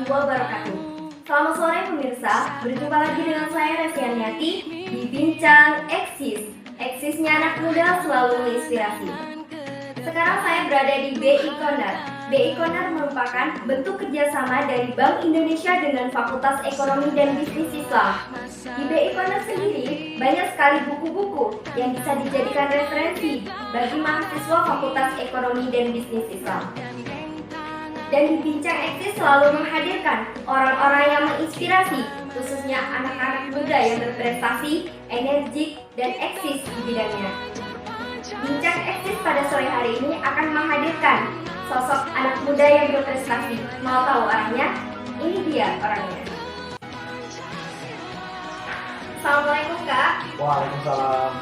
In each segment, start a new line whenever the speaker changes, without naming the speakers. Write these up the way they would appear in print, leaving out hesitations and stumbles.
wabarakatuh. Selamat sore pemirsa, berjumpa lagi dengan saya Resianiati di Bincang Eksis. Eksisnya anak muda selalu menginspirasi. Sekarang saya berada di BI Corner. BI Corner merupakan bentuk kerjasama dari Bank Indonesia dengan Fakultas Ekonomi dan Bisnis Islam. Di BI Corner sendiri, banyak sekali buku-buku yang bisa dijadikan referensi bagi mahasiswa Fakultas Ekonomi dan Bisnis Islam. Dan di Bincang Eksis selalu menghadirkan orang-orang yang menginspirasi, khususnya anak-anak muda yang berprestasi, energik, dan eksis di bidangnya. Bincang Eksis pada sore hari ini akan menghadirkan sosok anak muda yang berprestasi. Mau tahu orangnya? Ini dia orangnya. Assalamualaikum Kak.
Waalaikumsalam.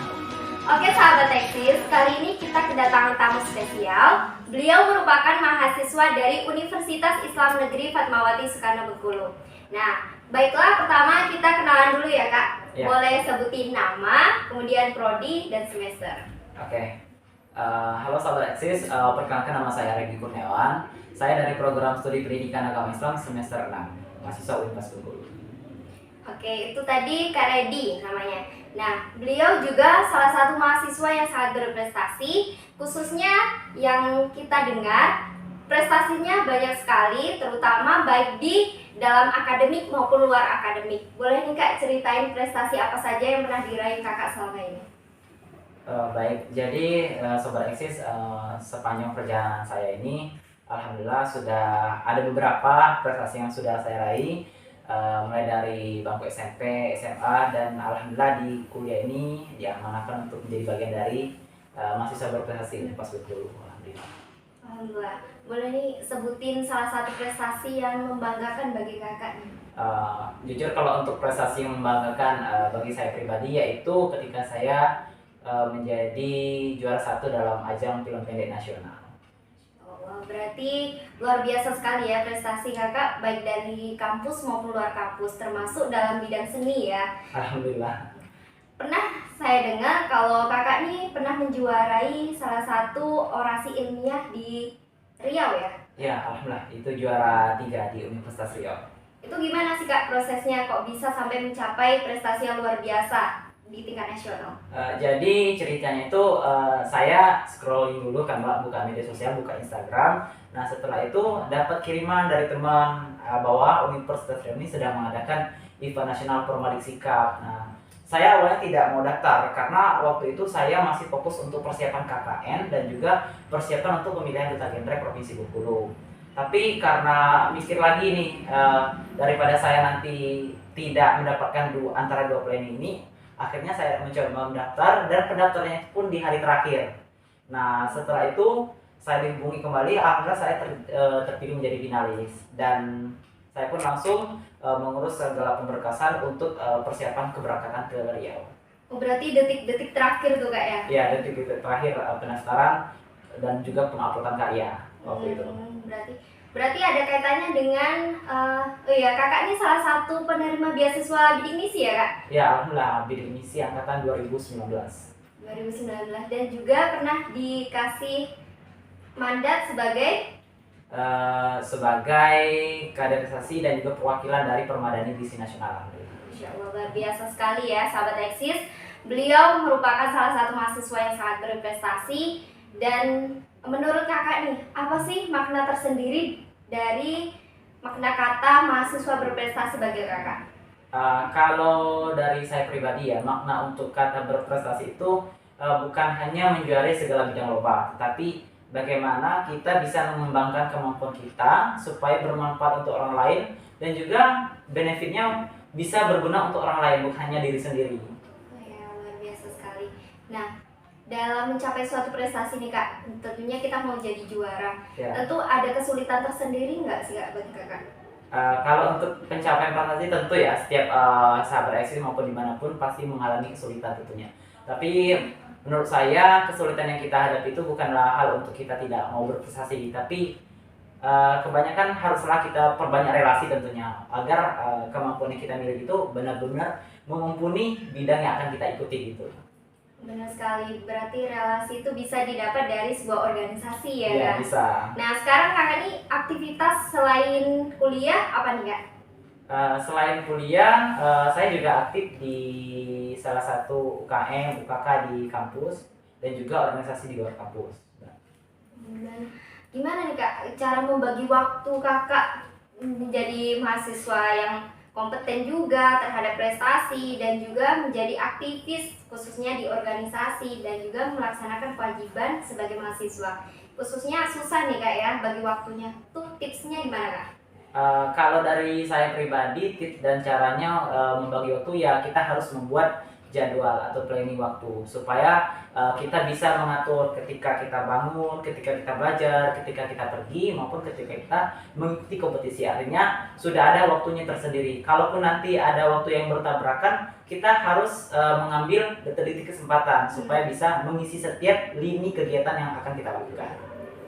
Oke sahabat Eksis, kali ini kita kedatangan tamu spesial. Beliau merupakan mahasiswa dari Universitas Islam Negeri Fatmawati Soekarno Bengkulu. Nah, baiklah pertama kita kenalan dulu ya Kak.
Ya.
Boleh sebutin nama, kemudian prodi dan semester.
Oke. Halo sahabat Eksis, perkenalkan nama saya Regi Kurniawan. Saya dari program studi pendidikan agama Islam semester 6, mahasiswa Universitas Bengkulu.
Oke, itu tadi Kak Redi namanya. Nah, beliau juga salah satu mahasiswa yang sangat berprestasi, khususnya yang kita dengar prestasinya banyak sekali, terutama baik di dalam akademik maupun luar akademik. Boleh nih Kak ceritain prestasi apa saja yang pernah diraih Kakak selama ini?
Baik, jadi sobat Eksis, sepanjang perjalanan saya ini, alhamdulillah sudah ada beberapa prestasi yang sudah saya raih. Mulai dari bangku SMP, SMA, dan alhamdulillah di kuliah ini diamanahkan untuk menjadi bagian dari mahasiswa berprestasi pas Bengkulu. Alhamdulillah.
Alhamdulillah. Boleh nih sebutin salah satu prestasi yang membanggakan bagi Kakak nih?
Jujur kalau untuk prestasi yang membanggakan bagi saya pribadi yaitu ketika saya menjadi juara 1 dalam ajang film pendek nasional.
Berarti luar biasa sekali ya prestasi Kakak baik dari kampus maupun luar kampus, termasuk dalam bidang seni ya.
Alhamdulillah.
Pernah saya dengar kalau Kakak nih pernah menjuarai salah satu orasi ilmiah di Riau ya?
Ya, alhamdulillah itu juara 3 di Universitas Riau.
Itu gimana sih Kak prosesnya kok bisa sampai mencapai prestasi yang luar biasa di tingkat nasional?
Jadi ceritanya itu saya scrolling dulu kan Mbak, buka media sosial, buka Instagram. Nah setelah itu dapat kiriman dari teman bahwa Universitas Riau ini sedang mengadakan event nasional Permadik Sikap. Nah saya awalnya tidak mau daftar karena waktu itu saya masih fokus untuk persiapan KKN dan juga persiapan untuk pemilihan duta genre Provinsi Bengkulu. Tapi karena mikir lagi nih daripada saya nanti tidak mendapatkan antara dua plan ini, akhirnya saya mencoba mendaftar dan pendaftarannya pun di hari terakhir. Nah setelah itu saya dihubungi kembali, alhamdulillah saya terpilih menjadi finalis dan saya pun langsung mengurus segala pemberkasan untuk persiapan keberangkatan ke Riau.
Oh berarti detik-detik terakhir tuh Kak ya?
Iya, detik-detik terakhir pendaftaran dan juga penguploadan karya waktu itu.
Berarti ada kaitannya dengan oh iya Kakak ini salah satu penerima beasiswa bidik misi ya Kak?
Ya alhamdulillah, bidik misi angkatan 2019.
2019 dan juga pernah dikasih mandat
sebagai kaderisasi dan juga perwakilan dari Permadani Visi Nasional.
Insya Allah luar biasa sekali ya sahabat Eksis. Beliau merupakan salah satu mahasiswa yang sangat berprestasi. Dan menurut Kakak nih, apa sih makna tersendiri dari makna kata mahasiswa berprestasi bagi Kakak?
Kalau dari saya pribadi ya, makna untuk kata berprestasi itu bukan hanya menjuarai segala bidang lomba, tetapi bagaimana kita bisa mengembangkan kemampuan kita supaya bermanfaat untuk orang lain dan juga benefitnya bisa berguna untuk orang lain, bukan hanya diri sendiri.
Oh ya, luar biasa sekali. Nah, dalam mencapai suatu prestasi nih Kak, tentunya kita mau jadi juara.
Ya.
Tentu ada kesulitan tersendiri nggak sih Kak bagi Kakak?
Kalau untuk pencapaian prestasi tentu ya setiap sahabat Eksis maupun dimanapun pasti mengalami kesulitan tentunya. Tapi menurut saya kesulitan yang kita hadapi itu bukanlah hal untuk kita tidak mau berprestasi, tapi kebanyakan haruslah kita perbanyak relasi tentunya agar kemampuan yang kita miliki itu benar-benar mumpuni bidang yang akan kita ikuti gitu.
Benar sekali, berarti relasi itu bisa didapat dari sebuah organisasi ya,
Iya,
Kak?
bisa.
Nah, sekarang Kakak nih aktivitas selain kuliah apa nih, Kak?
Selain kuliah, saya juga aktif di salah satu UKM, UKK di kampus dan juga organisasi di luar kampus.
Dan gimana nih, Kak, cara membagi waktu Kakak menjadi mahasiswa yang kompeten juga terhadap prestasi dan juga menjadi aktivis khususnya di organisasi dan juga melaksanakan kewajiban sebagai mahasiswa. Khususnya susah nih, Kak, ya bagi waktunya. Tuh tipsnya gimana, Kak?
Kalau dari saya pribadi, tips dan caranya membagi waktu ya kita harus membuat jadwal atau planning waktu supaya kita bisa mengatur ketika kita bangun, ketika kita belajar, ketika kita pergi maupun ketika kita mengikuti kompetisi. Artinya sudah ada waktunya tersendiri. Kalaupun nanti ada waktu yang bertabrakan, kita harus mengambil detik-detik kesempatan supaya bisa mengisi setiap lini kegiatan yang akan kita lakukan.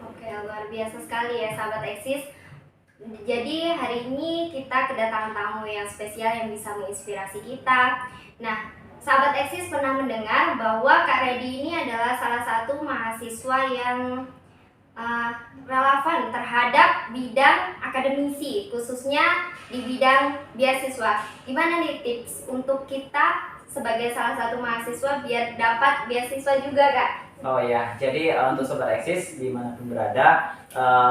Oke, luar biasa sekali ya sahabat Eksis. Jadi hari ini kita kedatangan tamu yang spesial yang bisa menginspirasi kita. Nah, sahabat Eksis pernah mendengar bahwa Kak Redi ini adalah salah satu mahasiswa yang relevan terhadap bidang akademisi, khususnya di bidang beasiswa. Gimana nih tips untuk kita sebagai salah satu mahasiswa biar dapat beasiswa juga, Kak?
Oh ya, jadi untuk sobat Eksis dimanapun berada,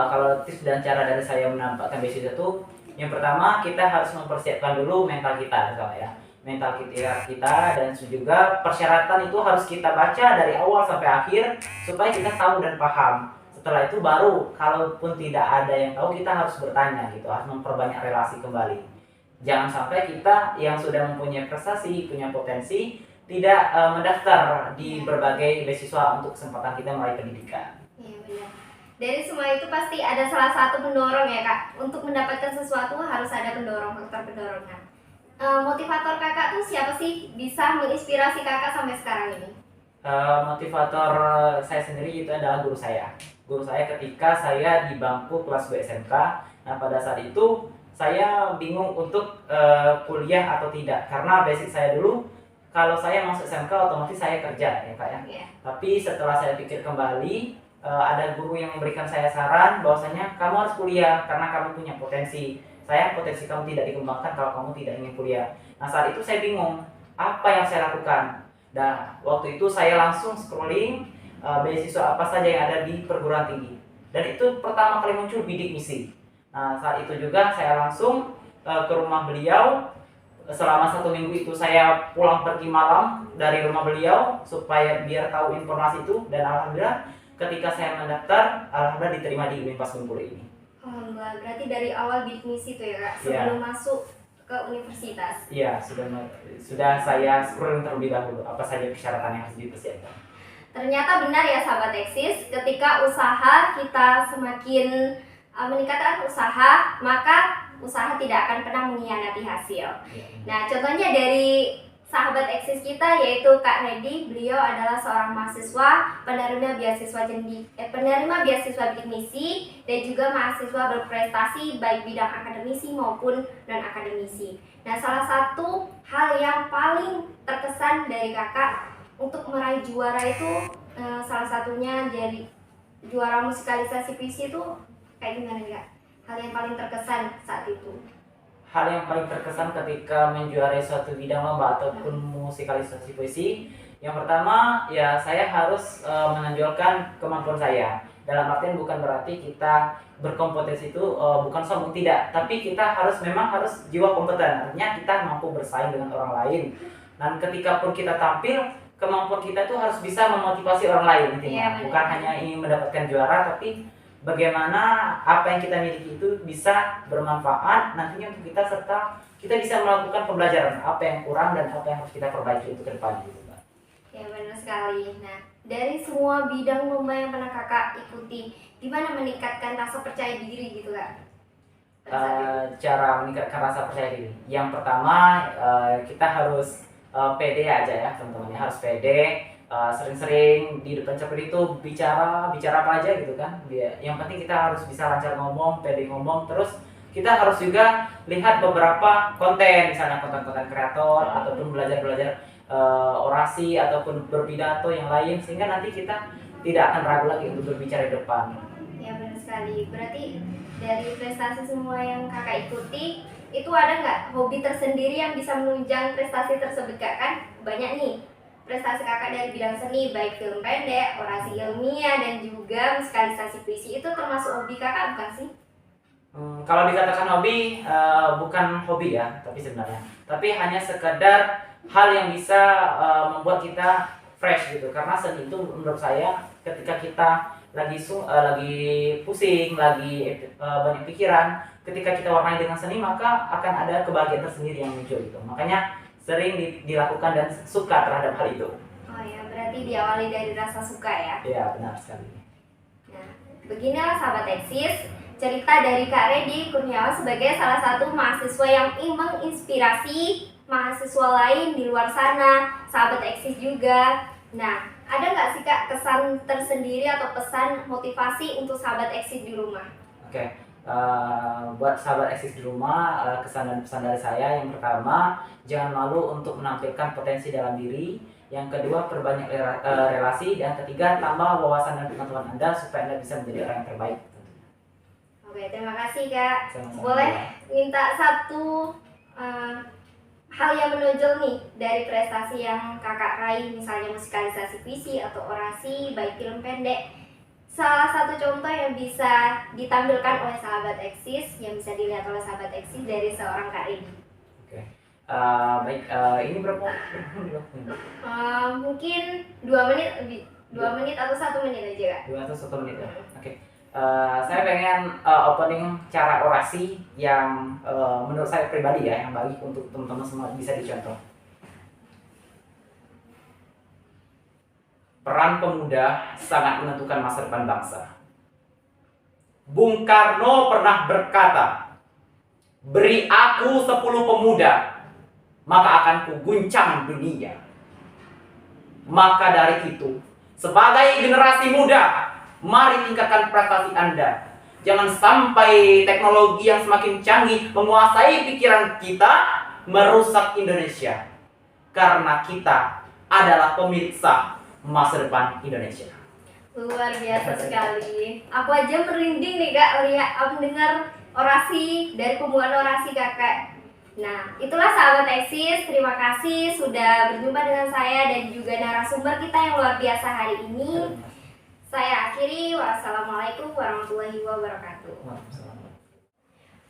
kalau tips dan cara dari saya mendapatkan beasiswa itu, yang pertama kita harus mempersiapkan dulu mental kita, misalnya ya, mental kita dan juga persyaratan itu harus kita baca dari awal sampai akhir supaya kita tahu dan paham. Setelah itu baru, kalaupun tidak ada yang tahu kita harus bertanya gitu, harus memperbanyak relasi kembali. Jangan sampai kita yang sudah mempunyai prestasi, punya potensi tidak mendaftar di berbagai beasiswa untuk kesempatan kita meraih pendidikan.
Iya, benar. Dari semua itu pasti ada salah satu pendorong ya, Kak. Untuk mendapatkan sesuatu harus ada pendorong, faktor pendorongnya. Motivator Kakak tuh siapa sih bisa menginspirasi Kakak sampai sekarang ini?
Motivator saya sendiri itu adalah guru saya. Guru saya ketika saya di bangku kelas 2 SMK. Nah, pada saat itu saya bingung untuk kuliah atau tidak karena basic saya dulu, kalau saya masuk SMK otomatis saya kerja ya Kak ya.
Yeah.
Tapi setelah saya pikir kembali, ada guru yang memberikan saya saran bahwasanya kamu harus kuliah karena kamu punya potensi. Sayang potensi kamu tidak dikembangkan kalau kamu tidak ingin kuliah. Nah, saat itu saya bingung apa yang saya lakukan. Dan waktu itu saya langsung scrolling beasiswa apa saja yang ada di perguruan tinggi. Dan itu pertama kali muncul bidik misi. Nah, saat itu juga saya langsung ke rumah beliau. Selama 1 minggu itu saya pulang pergi malam dari rumah beliau supaya biar tahu informasi itu, dan alhamdulillah ketika saya mendaftar, alhamdulillah diterima di Unpas Bengkulu ini.
Alhamdulillah, berarti dari awal bidik misi itu ya, Kak, sebelum masuk ke universitas.
Iya, sudah saya scrolling terlebih dahulu apa saja persyaratan yang harus dipersiapkan.
Ternyata benar ya sahabat Eksis, ketika usaha kita semakin meningkatkan usaha, maka usaha tidak akan pernah mengkhianati hasil. Nah, contohnya dari sahabat Eksis kita yaitu Kak Redi, beliau adalah seorang mahasiswa penerima beasiswa bidik misi dan juga mahasiswa berprestasi baik bidang akademisi maupun non akademisi. Nah, salah satu hal yang paling terkesan dari Kakak untuk meraih juara itu salah satunya jadi juara musikalisasi puisi itu kayak gimana Kak? Hal yang paling terkesan saat itu?
Hal yang paling terkesan ketika menjuarai suatu bidang lomba ataupun musikalisasi puisi, yang pertama ya saya harus menonjolkan kemampuan saya. Dalam artian bukan berarti kita berkompetensi itu bukan sombong, tidak, tapi kita memang harus jiwa kompeten. Artinya kita mampu bersaing dengan orang lain. Dan ketika pun kita tampil, kemampuan kita tuh harus bisa memotivasi orang lain intinya. Bukan hanya ingin mendapatkan juara, tapi bagaimana apa yang kita miliki itu bisa bermanfaat nantinya untuk kita, serta kita bisa melakukan pembelajaran apa yang kurang dan apa yang harus kita perbaiki untuk ke depan gitu, Pak.
Ya, benar sekali. Nah, dari semua bidang lomba yang pernah Kakak ikuti, gimana meningkatkan rasa percaya diri gitu, Kak?
Cara meningkatkan rasa percaya diri. Yang pertama kita harus pede aja ya teman-teman, harus pede. Sering-sering di depan cermin itu bicara apa aja gitu kan. Yang penting kita harus bisa lancar ngomong, pede ngomong. Terus kita harus juga lihat beberapa konten, misalnya konten-konten kreator ataupun belajar orasi ataupun berpidato yang lain, sehingga nanti kita tidak akan ragu lagi untuk berbicara di depan.
Ya benar sekali. Berarti dari prestasi semua yang kakak ikuti, itu ada nggak hobi tersendiri yang bisa menunjang prestasi tersebut kak? Kan banyak nih prestasi kakak dari bidang seni, baik film pendek, orasi ilmiah, dan juga musikalisasi puisi. Itu termasuk hobi kakak bukan sih?
Kalau dikatakan hobi, bukan hobi ya, tapi sebenarnya, tapi hanya sekedar hal yang bisa membuat kita fresh gitu. Karena seni itu menurut saya, ketika kita lagi pusing, lagi banyak pikiran, ketika kita warnai dengan seni, maka akan ada kebahagiaan tersendiri yang muncul gitu. Makanya sering dilakukan dan suka terhadap hal itu.
Oh ya, berarti diawali dari rasa suka ya?
Iya, benar sekali.
Nah, beginilah sahabat Eksis, cerita dari Kak Redi Kurniawan sebagai salah satu mahasiswa yang menginspirasi mahasiswa lain di luar sana, sahabat Eksis juga. Nah, ada nggak sih Kak kesan tersendiri atau pesan motivasi untuk sahabat Eksis di rumah?
Oke. Buat sahabat Eksis di rumah, kesan dan pesan dari saya, yang pertama, jangan malu untuk menampilkan potensi dalam diri. Yang kedua, perbanyak relasi. Dan ketiga, tambah wawasan dan pengetahuan Anda supaya Anda bisa menjadi orang yang terbaik.
Oke, terima kasih Kak.
Sama-sama.
Boleh minta satu hal yang menonjol nih dari prestasi yang kakak raih, misalnya musikalisasi puisi atau orasi, baik film pendek. Salah satu contoh yang bisa ditampilkan oleh sahabat Eksis, yang bisa dilihat oleh sahabat Eksis dari seorang Kak Redi.
Oke. Baik, ini berapa?
Mungkin 2 menit atau 1 menit aja Kak.
2 atau 1 menit ya. Oke. Saya pengen opening cara orasi yang menurut saya pribadi ya, yang baik untuk teman-teman semua bisa dicontoh. Peran pemuda sangat menentukan masa depan bangsa. Bung Karno pernah berkata, "Beri aku 10 pemuda, maka akan kuguncang dunia." Maka dari itu, sebagai generasi muda, mari tingkatkan prestasi Anda. Jangan sampai teknologi yang semakin canggih menguasai pikiran kita, merusak Indonesia. Karena kita adalah pemilik sah masa depan Indonesia.
Luar biasa sekali. Aku aja merinding nih Kak lihat mendengar orasi dari pembukaan orasi kakak. Nah, itulah sahabat Eksis. Terima kasih sudah berjumpa dengan saya dan juga narasumber kita yang luar biasa hari ini. Saya akhiri. Wassalamualaikum warahmatullahi wabarakatuh.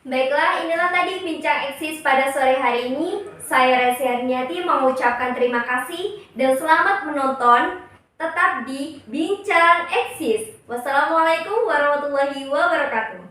Baiklah, inilah tadi bincang Eksis pada sore hari ini. Saya Resi Arniati mengucapkan terima kasih dan selamat menonton. Tetap di Bincang Eksis. Wassalamualaikum warahmatullahi wabarakatuh.